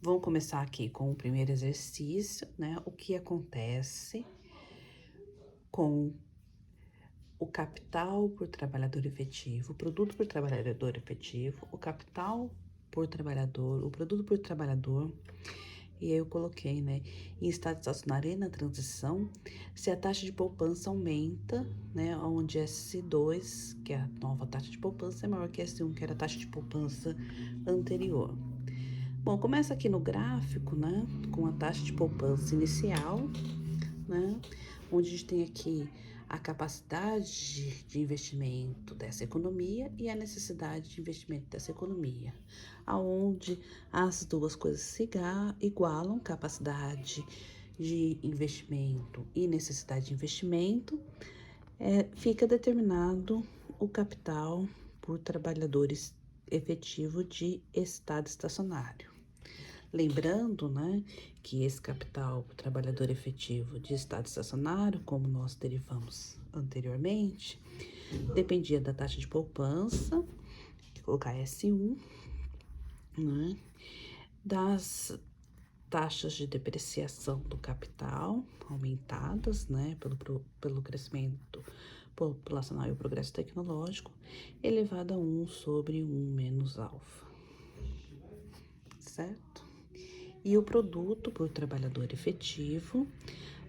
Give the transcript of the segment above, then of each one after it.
Vamos começar aqui com o primeiro exercício, né? O que acontece com o capital por trabalhador efetivo, o produto por trabalhador efetivo, o capital por trabalhador, o produto por trabalhador. E aí eu coloquei, né, em estado estacionário e na transição, se a taxa de poupança aumenta, né, onde S2, que é a nova taxa de poupança, é maior que S1, que era a taxa de poupança anterior. Bom, começa aqui no gráfico, né, com a taxa de poupança inicial, né, onde a gente tem aqui a capacidade de investimento dessa economia e a necessidade de investimento dessa economia, aonde as duas coisas se igualam, capacidade de investimento e necessidade de investimento, fica determinado o capital por trabalhadores efetivo de estado estacionário. Lembrando, né, que esse capital trabalhador efetivo de estado estacionário, como nós derivamos anteriormente, dependia da taxa de poupança, vou colocar S1, né, das taxas de depreciação do capital aumentadas, né, pelo crescimento populacional e o progresso tecnológico, elevado a 1 sobre 1 menos alfa, certo? E o produto por trabalhador efetivo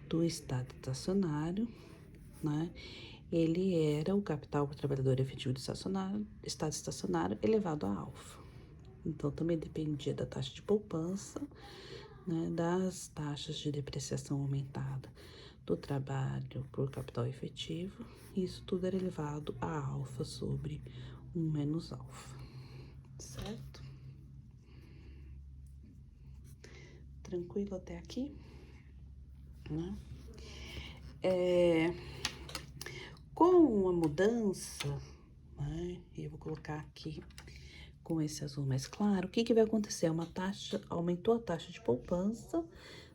do estado estacionário, né? Ele era o capital por trabalhador efetivo do estado estacionário elevado a alfa. Então, também dependia da taxa de poupança, né? Das taxas de depreciação aumentada do trabalho por capital efetivo. Isso tudo era elevado a alfa sobre 1 menos alfa, certo? Tranquilo até aqui, né? Com a mudança, né, eu vou colocar aqui com esse azul mais claro, o que que vai acontecer? Uma taxa, aumentou a taxa de poupança,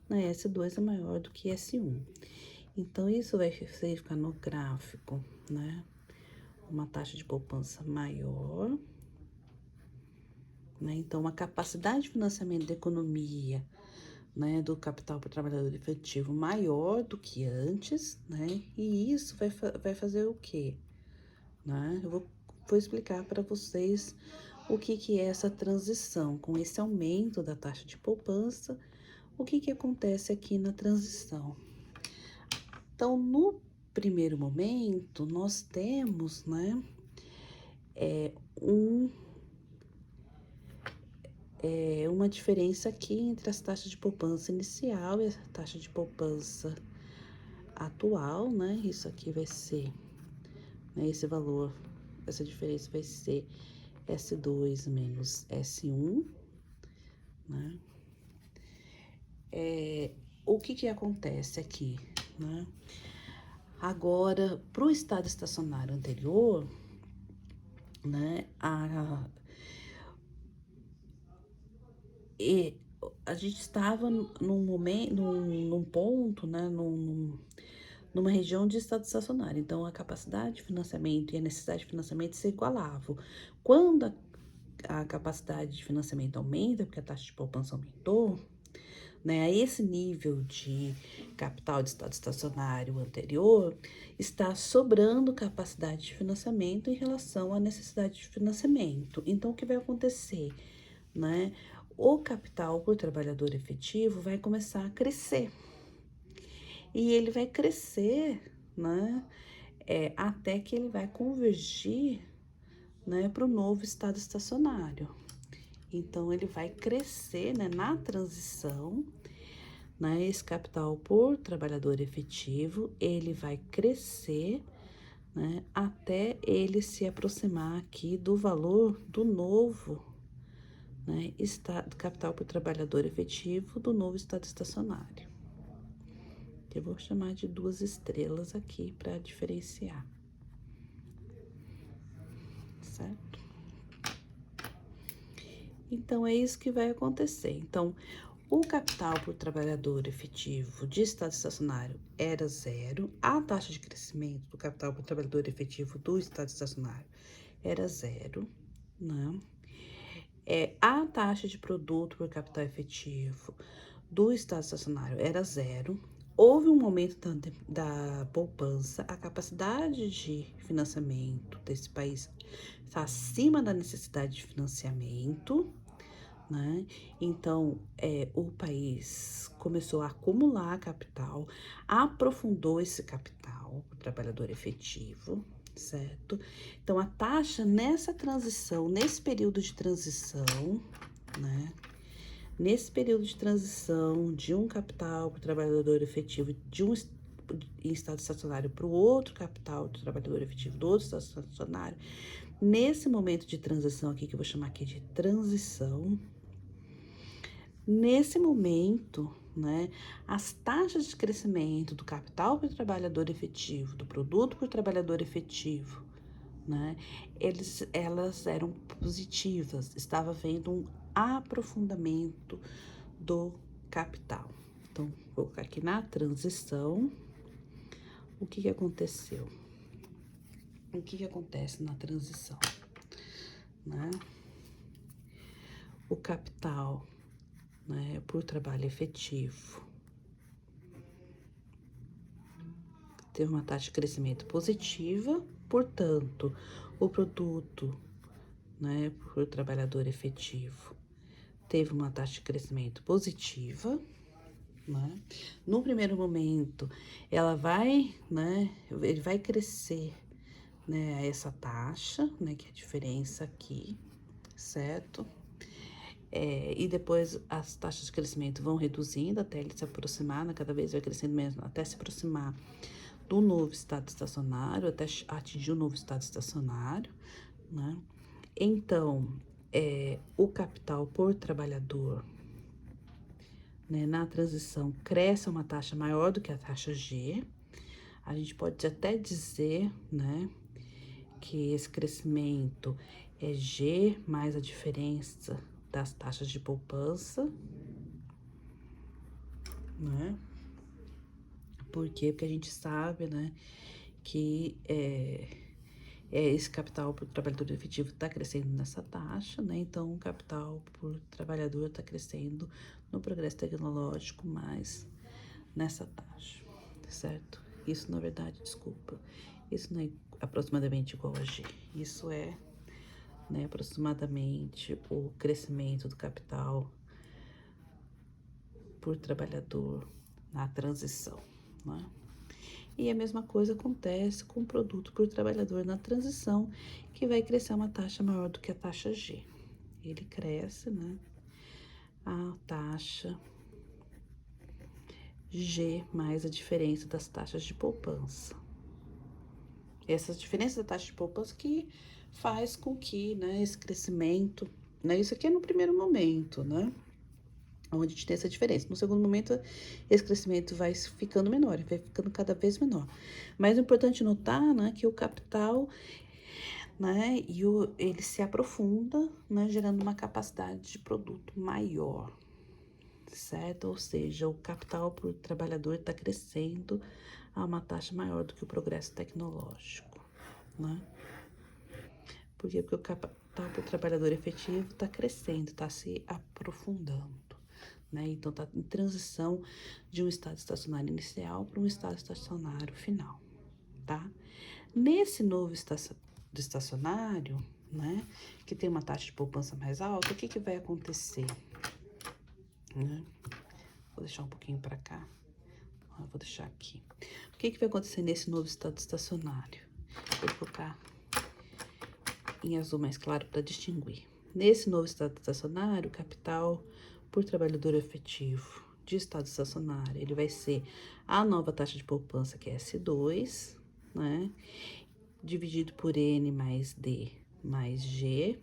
né, S2 é maior do que S1. Então, isso vai significar no gráfico, né, uma taxa de poupança maior, né, então, a capacidade de financiamento da economia, né, do capital para o trabalhador efetivo maior do que antes, né, e isso vai fazer o quê? Né? Vou explicar para vocês o que que é essa transição, com esse aumento da taxa de poupança, o que que acontece aqui na transição. Então, no primeiro momento, nós temos, né, um, uma diferença aqui entre as taxas de poupança inicial e a taxa de poupança atual, né, isso aqui vai ser, né, esse valor, essa diferença vai ser S2 menos S1, né? O que que acontece aqui, né? Agora, para o estado estacionário anterior, né, e a gente estava num momento, num ponto, né, numa região de estado estacionário. Então, a capacidade de financiamento e a necessidade de financiamento se igualavam. Quando a capacidade de financiamento aumenta, porque a taxa de poupança aumentou, né, a esse nível de capital de estado estacionário anterior, está sobrando capacidade de financiamento em relação à necessidade de financiamento. Então, o que vai acontecer, né? O capital por trabalhador efetivo vai começar a crescer. E ele vai crescer, né? Até que ele vai convergir, né, para o novo estado estacionário. Então, ele vai crescer, né, na transição, né? Esse capital por trabalhador efetivo, ele vai crescer, né, até ele se aproximar aqui do valor do novo, né, capital por trabalhador efetivo do novo estado estacionário. Eu vou chamar de 2 estrelas aqui para diferenciar, certo? Então, é isso que vai acontecer. Então, o capital por trabalhador efetivo de estado estacionário era 0, a taxa de crescimento do capital por trabalhador efetivo do estado estacionário era 0, né? A taxa de produto por capital efetivo do estado estacionário era zero. Houve um momento da poupança, a capacidade de financiamento desse país está acima da necessidade de financiamento, né? Então, o país começou a acumular capital, aprofundou esse capital, o trabalhador efetivo, certo? Então, a taxa nessa transição, nesse período de transição, né? Nesse período de transição de um capital para o trabalhador efetivo de um estado estacionário para o outro capital do trabalhador efetivo do outro estado estacionário, nesse momento de transição aqui, que eu vou chamar aqui de transição, nesse momento, né, as taxas de crescimento do capital por trabalhador efetivo, do produto por trabalhador efetivo, né, elas eram positivas, estava havendo um aprofundamento do capital. Então, vou colocar aqui na transição, o que aconteceu? O que acontece na transição, né? O capital, né, por trabalho efetivo, teve uma taxa de crescimento positiva, portanto, o produto, né, por trabalhador efetivo, teve uma taxa de crescimento positiva, né? No primeiro momento, ele vai crescer, né, essa taxa, né, que é a diferença aqui, certo? E depois as taxas de crescimento vão reduzindo até ele se aproximar, né, cada vez vai crescendo mesmo, até se aproximar do novo estado estacionário, até atingir o novo estado estacionário, né? Então, o capital por trabalhador, né, na transição cresce a uma taxa maior do que a taxa G. A gente pode até dizer, né, que esse crescimento é G mais a diferença das taxas de poupança, né? Por quê? Porque a gente sabe, né, que esse capital por trabalhador efetivo está crescendo nessa taxa, né? Então, o capital por trabalhador está crescendo no progresso tecnológico, mas nessa taxa, certo? Isso, na verdade, desculpa, isso não é aproximadamente igual a G. Isso é, né, aproximadamente o crescimento do capital por trabalhador na transição, né? E a mesma coisa acontece com o produto por trabalhador na transição, que vai crescer uma taxa maior do que a taxa G. Ele cresce, né? A taxa G mais a diferença das taxas de poupança. Essas diferenças da taxa de poupança que faz com que, né, esse crescimento, né? Isso aqui é no primeiro momento, né? Onde a gente tem essa diferença. No segundo momento, esse crescimento vai ficando menor, vai ficando cada vez menor. Mas é importante notar, né, que o capital, né, ele se aprofunda, né, gerando uma capacidade de produto maior, certo? Ou seja, o capital por trabalhador está crescendo a uma taxa maior do que o progresso tecnológico, né? Por quê? Porque o capital por trabalhador efetivo está crescendo, está se aprofundando. Né? Então, tá em transição de um estado estacionário inicial para um estado estacionário final, tá? Nesse novo estacionário, né, que tem uma taxa de poupança mais alta, o que que vai acontecer? Né? Vou deixar um pouquinho para cá. Vou deixar aqui. O que que vai acontecer nesse novo estado estacionário? Vou colocar em azul mais claro para distinguir. Nesse novo estado estacionário, o capital por trabalhador efetivo de estado estacionário, ele vai ser a nova taxa de poupança, que é S2, né? Dividido por N mais D mais G,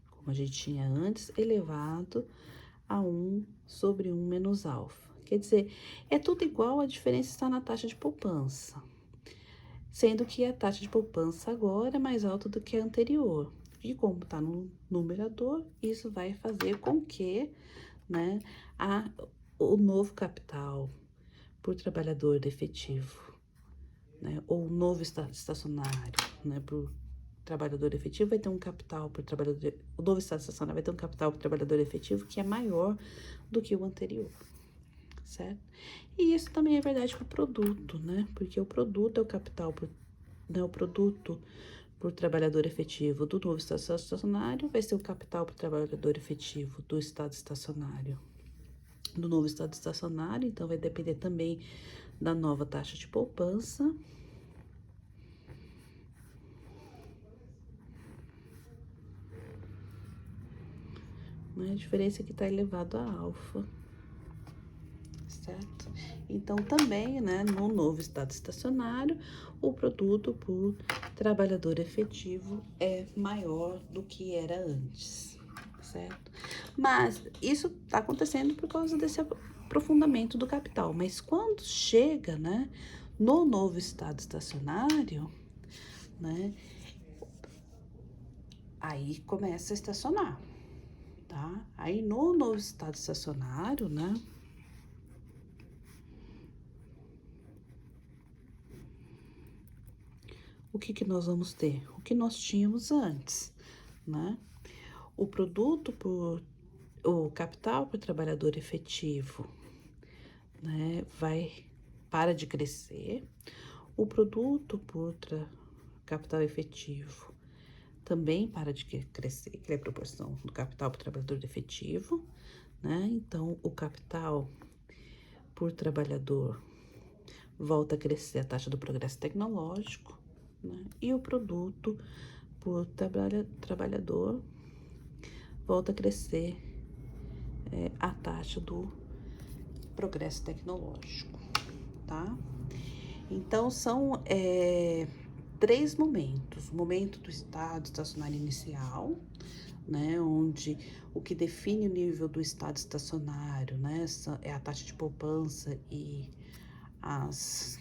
como a gente tinha antes, elevado a 1 sobre 1 menos alfa. Quer dizer, é tudo igual, a diferença está na taxa de poupança. Sendo que a taxa de poupança agora é mais alta do que a anterior. E como está no numerador, isso vai fazer com que, né, o novo capital por trabalhador efetivo, né, ou o novo estacionário, né, por trabalhador efetivo vai ter um capital por trabalhador, o novo estado estacionário vai ter um capital por trabalhador efetivo que é maior do que o anterior, certo? E isso também é verdade para o produto, né? Porque o produto é o capital por, né, o produto por trabalhador efetivo do novo estado estacionário vai ser o capital por trabalhador efetivo do estado estacionário. Do novo estado estacionário, então vai depender também da nova taxa de poupança. Né? A diferença é que está elevado a alfa, certo? Então, também, né, no novo estado estacionário, o produto por trabalhador efetivo é maior do que era antes, certo? Mas isso está acontecendo por causa desse aprofundamento do capital. Mas quando chega, né, no novo estado estacionário, né, aí começa a estacionar, tá? Aí no novo estado estacionário, né, o que que nós vamos ter? O que nós tínhamos antes, né? O produto por o capital por trabalhador efetivo, né, para de crescer. O produto por capital efetivo também para de crescer, que é a proporção do capital por trabalhador efetivo, né? Então, o capital por trabalhador volta a crescer a taxa do progresso tecnológico, né? E o produto por trabalhador volta a crescer a taxa do progresso tecnológico, tá? Então, são três momentos. O momento do estado estacionário inicial, né, onde o que define o nível do estado estacionário, né, é a taxa de poupança e as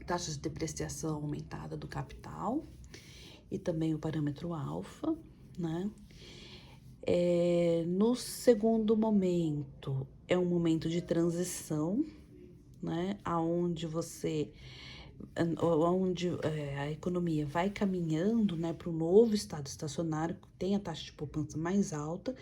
taxas de depreciação aumentada do capital e também o parâmetro alfa, né? No segundo momento, é um momento de transição, né? Aonde a economia vai caminhando, né, para um novo estado estacionário, que tem a taxa de poupança mais alta,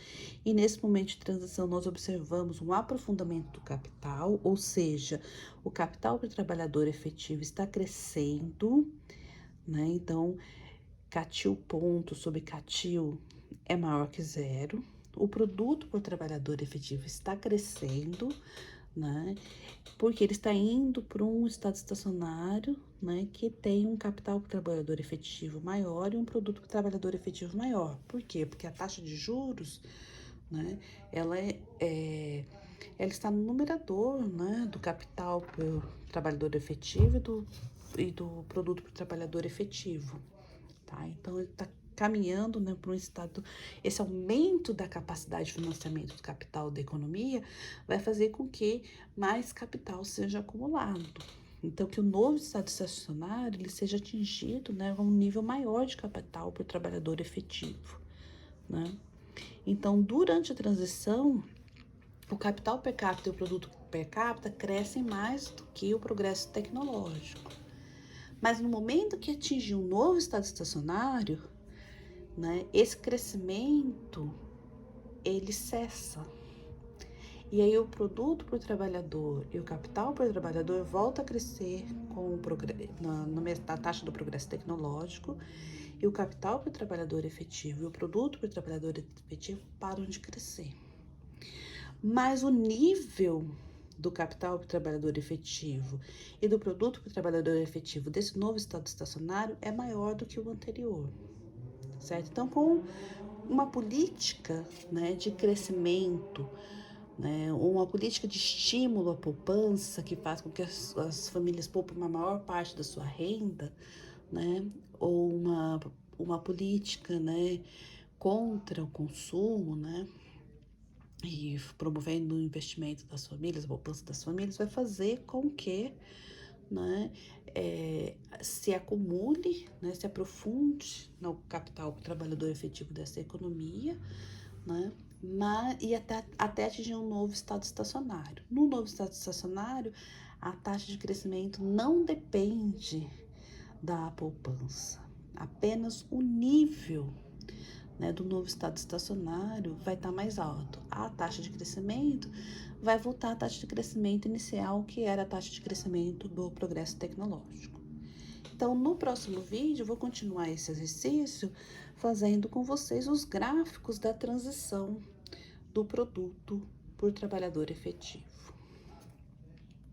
e nesse momento de transição nós observamos um aprofundamento do capital, ou seja, o capital para o trabalhador efetivo está crescendo, né? Então, CATIL ponto sobre CATIL é maior que zero. O produto por trabalhador efetivo está crescendo, né? Porque ele está indo para um estado estacionário, né? Que tem um capital por trabalhador efetivo maior e um produto por trabalhador efetivo maior. Por quê? Porque a taxa de juros, né? Ela está no numerador, né? Do capital por trabalhador efetivo e do produto por trabalhador efetivo, tá? Então, ele está caminhando, né, para um estado. Esse aumento da capacidade de financiamento do capital da economia vai fazer com que mais capital seja acumulado. Então, que o novo estado estacionário ele seja atingido, né, a um nível maior de capital por trabalhador efetivo, né? Então, durante a transição, o capital per capita e o produto per capita crescem mais do que o progresso tecnológico. Mas no momento que atingir um novo estado estacionário, né, esse crescimento ele cessa. E aí o produto por trabalhador e o capital por trabalhador volta a crescer com na taxa do progresso tecnológico, e o capital por trabalhador efetivo e o produto por trabalhador efetivo param de crescer. Mas o nível do capital por trabalhador efetivo e do produto por trabalhador efetivo desse novo estado estacionário é maior do que o anterior, certo? Então, com uma política, né, de crescimento, né, uma política de estímulo à poupança que faz com que as famílias poupem uma maior parte da sua renda, né, ou uma política, né, contra o consumo, né, e promovendo o investimento das famílias, a poupança das famílias, vai fazer com que, né, se acumule, né, se aprofunde no capital trabalhador efetivo dessa economia, né, e até atingir um novo estado estacionário. No novo estado estacionário, a taxa de crescimento não depende da poupança, Apenas o nível, né, do novo estado estacionário vai estar mais alto. A taxa de crescimento vai voltar à taxa de crescimento inicial, que era a taxa de crescimento do progresso tecnológico. Então, no próximo vídeo, eu vou continuar esse exercício fazendo com vocês os gráficos da transição do produto por trabalhador efetivo.